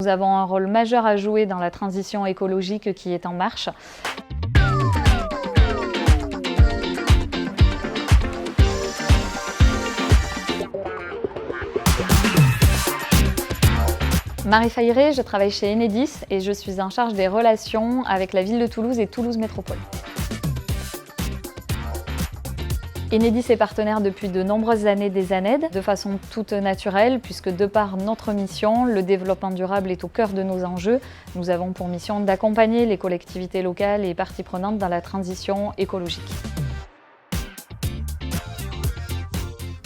Nous avons un rôle majeur à jouer dans la transition écologique qui est en marche. Marie Faïré, je travaille chez Enedis et je suis en charge des relations avec la ville de Toulouse et Toulouse Métropole. Enedis est partenaire depuis de nombreuses années des ANED, de façon toute naturelle, puisque de par notre mission, le développement durable est au cœur de nos enjeux. Nous avons pour mission d'accompagner les collectivités locales et parties prenantes dans la transition écologique.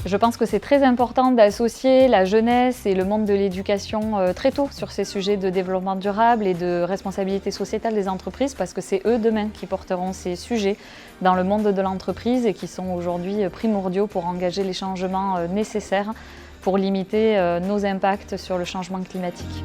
Je pense que c'est très important d'associer la jeunesse et le monde de l'éducation très tôt sur ces sujets de développement durable et de responsabilité sociétale des entreprises, parce que c'est eux demain qui porteront ces sujets dans le monde de l'entreprise et qui sont aujourd'hui primordiaux pour engager les changements nécessaires pour limiter nos impacts sur le changement climatique.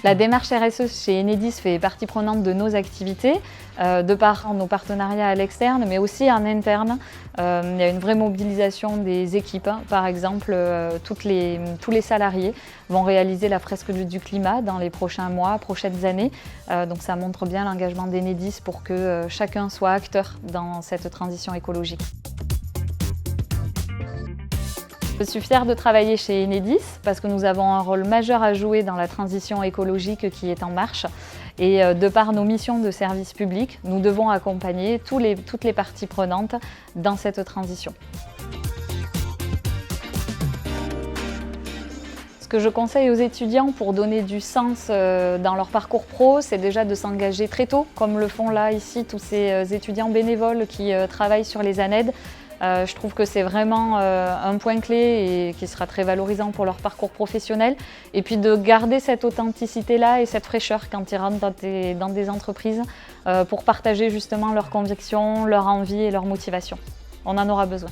La démarche RSE chez Enedis fait partie prenante de nos activités, de par nos partenariats à l'externe, mais aussi en interne. Il y a une vraie mobilisation des équipes. Par exemple, tous les salariés vont réaliser la fresque du climat dans les prochains mois, prochaines années. Donc ça montre bien l'engagement d'Enedis pour que chacun soit acteur dans cette transition écologique. Je suis fière de travailler chez Enedis parce que nous avons un rôle majeur à jouer dans la transition écologique qui est en marche. Et de par nos missions de service public, nous devons accompagner toutes les parties prenantes dans cette transition. Ce que je conseille aux étudiants pour donner du sens dans leur parcours pro, c'est déjà de s'engager très tôt, comme le font là ici tous ces étudiants bénévoles qui travaillent sur les ANED. Je trouve que c'est vraiment un point clé et qui sera très valorisant pour leur parcours professionnel. Et puis de garder cette authenticité-là et cette fraîcheur quand ils rentrent dans des entreprises pour partager justement leurs convictions, leur envie et leur motivation. On en aura besoin.